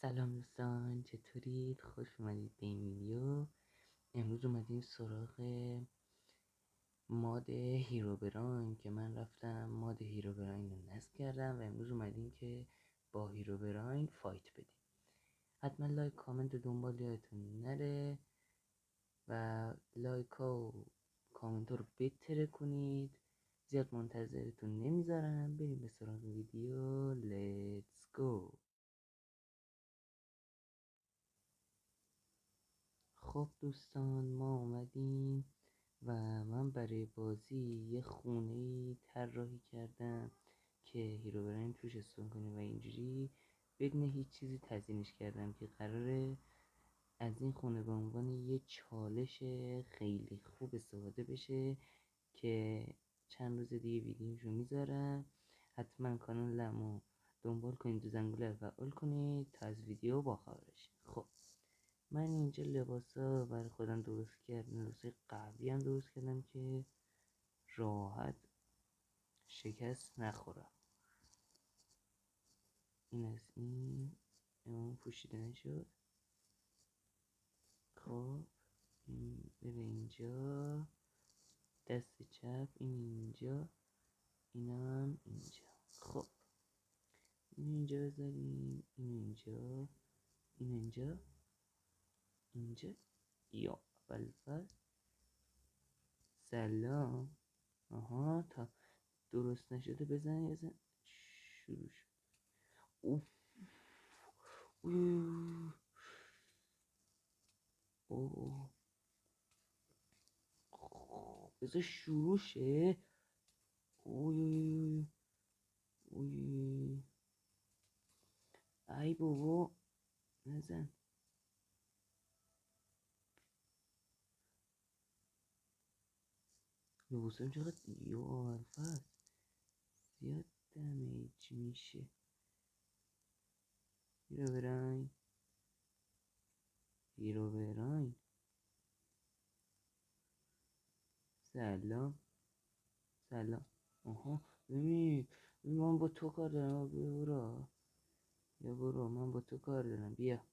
سلام دوستان، چطورید؟ خوش اومدید به این ویدیو. امروز اومدیم سراغ ماد هیرو براین که من رفتم ماد هیرو براین رو نصب کردم و امروز اومدیم که با هیرو براین فایت بدیم. حتما لایک کامنت دنبال یادتون نره و لایک و کامنت رو بتره کنید. زیاد منتظرتون نمیذارم، بریم به سراغ ویدیو. لیتس گو. خب دوستان، ما اومدیم و من برای بازی یه خونه‌ای طراحی کردم که هیرو براین توش استون کنه و اینجوری بدون هیچ چیزی تزیینش کردم که قراره از این خونه به عنوان یه چالش خیلی خوب استفاده بشه که چند روز دیگه ویدیوشو میذارم. حتما کانالمو دنبال کنید و زنگوله رو فعال کنید تا از ویدیو باخبر بشید. خب من اینجا لباسا برای خودم درست کردم، لباسای قوی هم درست کردم که راحت شکست نخورم. این از این اون پوشیده نشد. خب این بره اینجا، دست چپ این اینجا، اینم اینجا. خب این اینجا بذاریم، این اینجا، این اینجا، اینجا. یا اول سلام. آها، تا درست نشده بزن یه زن. شروع شد. اوف. اوه. بذار شروع شه. اوی اوی. ای بابا نزن. لباسم چقدر یا الفت زیاد دمیج میشه. هیرو براین، هیرو براین. سلام سلام. آها ببین من با تو کار دارم. بیا برو من با تو کار دارم. بیا.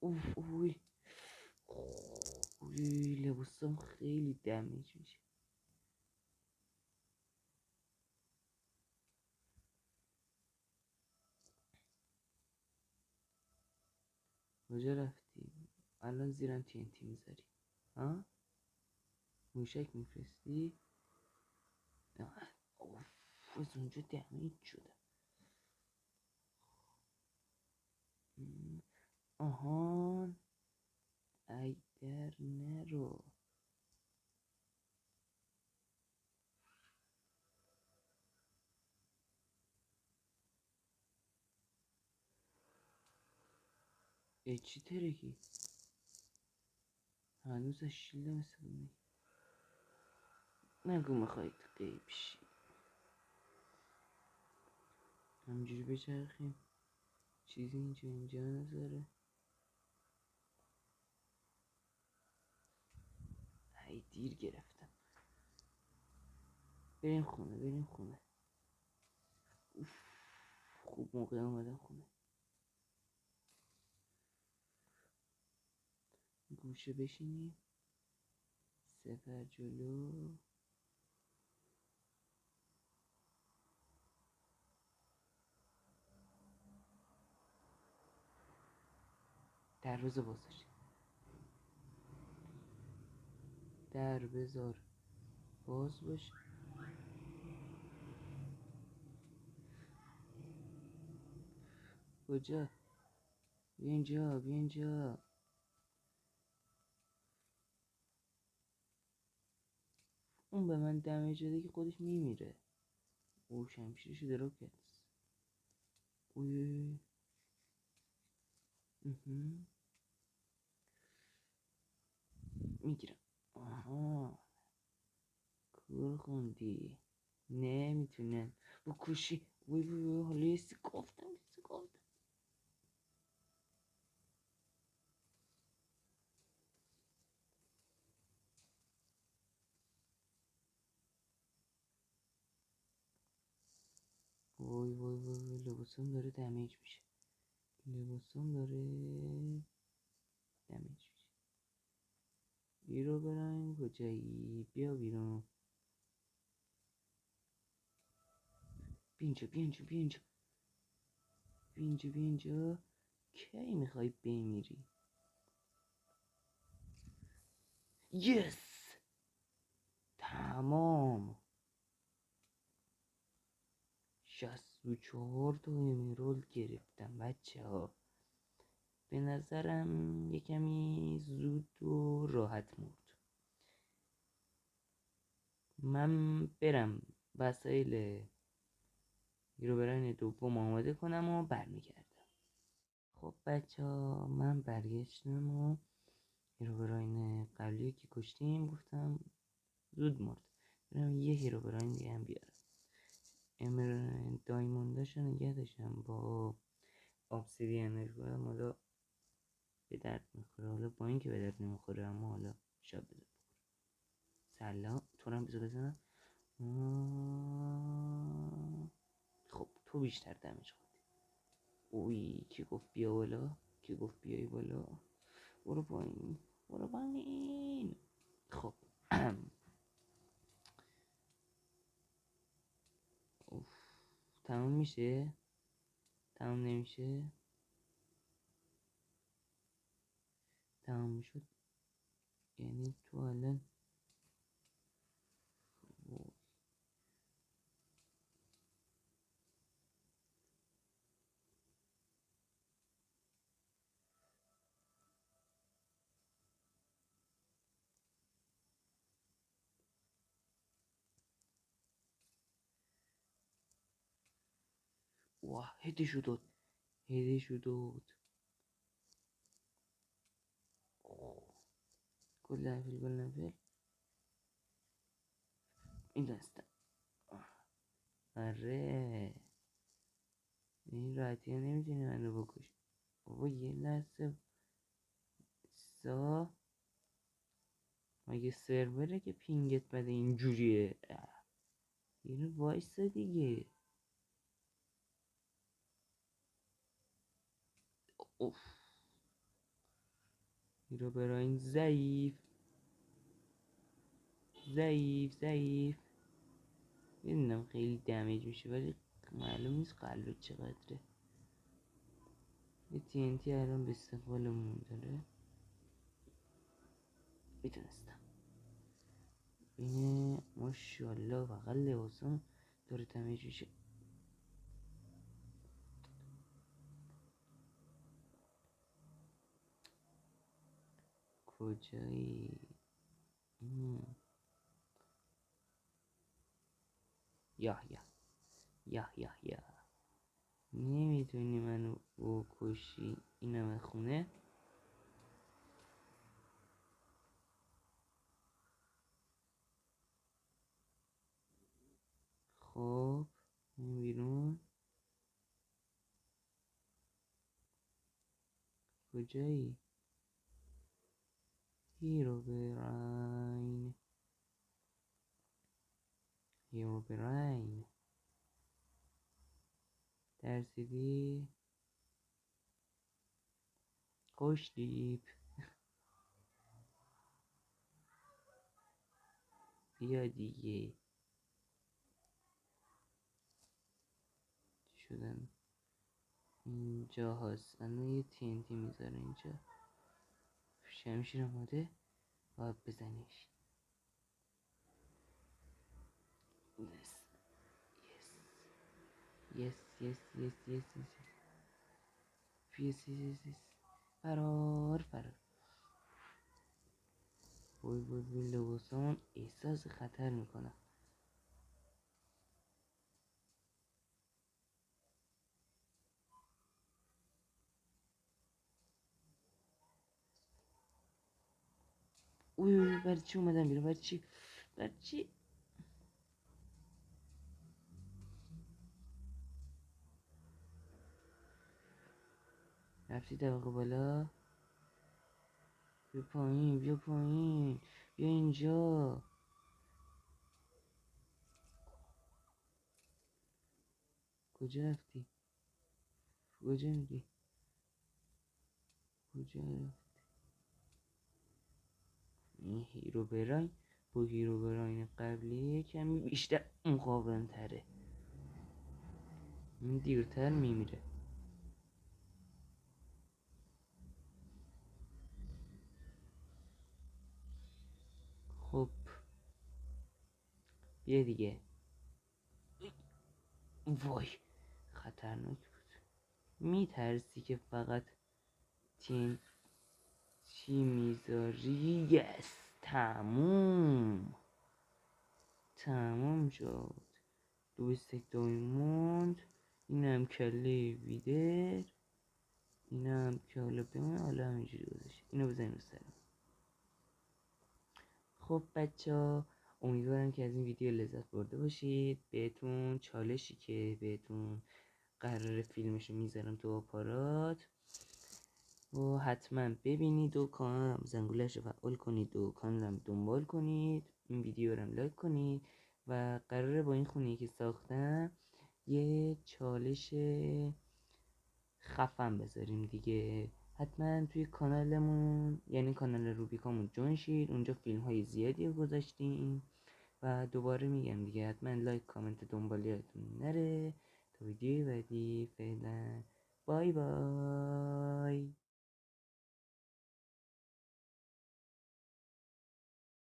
اوف اوی اوی. لباسم خیلی دمیج میشه. کجا رفتی؟ الان زیرم TNT میذاری ها؟ موشک میفرستی؟ اوف از اونجا دمیج شده. آهان ای در نرو. ای چی ترکی؟ هنوز از شیلدم استفاده نمی. نگو میخواید غیب شی. همجوری بچرخیم چیزی اینجا نذاره. ای دیر گرفتم. بریم خونه. اوف خوب موقع آمدم خونه. گوشه بشینیم، سپر جلو. دروازه بازش. در بذار باز باشه. کجا؟ بیا اینجا. اون به من دمیج داده که خودش میمیره. او شمشیرشو درو کرد. اوی. میگیرم. آها کور خوندی. نمیتونن بکشی. وی لیستی گفتم. وای وای وای وای، لباسم داره دمیج میشه. لباسم داره دمیج میشه. بیرو برایم کجایی؟ بیا بیرون. بیا اینجا بیا اینجا. کی میخوای بمیری؟ یس، تمام. 64 تا امیرالد گرفتم بچه ها. به نظرم یه کمی زود و راحت مرد. من برم وسایل هیروبراین دوم آماده کنم و برمیگردم. خب بچه ها، من برگشتم و هیروبراین قبلی که کشتیم گفتم زود مرد. برم یه هیروبراین دیگه هم بیارم. دایمونداشو نگه داشتم با ابسیدینش کنم. حالا به درد میخوره. حالا با این که به درد نمیخوره، اما حالا شاید بذار بخوره. سلام، تو رو هم بذار بزنم. خب تو بیشتر دمج خودی. اوی، کی گفت بیا بالا؟ کی گفت بیای بالا؟ برو پایین، برو پایین. خب اوف. تموم میشه؟ تموم نمیشه؟ تموم میشد یعنی تو الان واه، هدشو داد. هدشو داد. گل نفل گل نفل. این دستم. آره، این راحتی ها نمیتونی منو بکش. بابا یه لحظه سا، مگه سروره که پینگت بده اینجوریه؟ یه وایسا دیگه. اوف، رو براین ضعیف ضعیف ضعیف. میدونم خیلی دمیج میشه ولی معلوم نیست قلبت چقدره. یه TNT الان به استقبالمون داره. میتونستم اینه. ماشاءالله فقط لباسم داره دمیج میشه. کجایی؟ یا نمیتونی منو بکشی. اینم خونه. خب این بیرون. کجایی؟ هیروبراین ترسیدی؟ خوشتیپ. بیا دیگه. شدن اینجا هست. الان یه TNT میذاره اینجا. شمشیر آماده، باید بزنیش. yes. فرار. وای لباسان احساس خطر میکنم. اوی برای چی اومدم بیرون؟ برای چی؟ رفتی طبقه بالا؟ بیا پایین بیا اینجا. کجا رفتی؟ کجا میری؟ کجا رفتی؟ این هیرو براین با هیرو براین قبلی کمی بیشتر مقاوم تره، این دیرتر میمیره. خب بیا دیگه. وای خطرناک بود. میترسی که فقط تین چی میذاری؟ یس تموم شد. 2 دایموند، اینم کله ویدر، اینم که حالا بمونه، حالا همینجوری گذاشت. اینو بزنیم سرم. خب بچه ها، امیدوارم که از این ویدیو لذت برده باشید. بهتون چالشی که بهتون قرار فیلمشو میذارم تو آپارات و حتما ببینید و کانالم زنگولش رو فعال کنید و کانالم دنبال کنید، این ویدیو رو لایک کنید و قراره با این خونه که ساختم یه چالش خفن بذاریم دیگه. حتما توی کانالمون یعنی کانال روبیکامون جوین شید، اونجا فیلم های زیادی رو گذاشتیم و دوباره میگم دیگه حتما لایک کامنت دنبالیاتون نره. تا ویدیوی بعدی فعلا بای بای.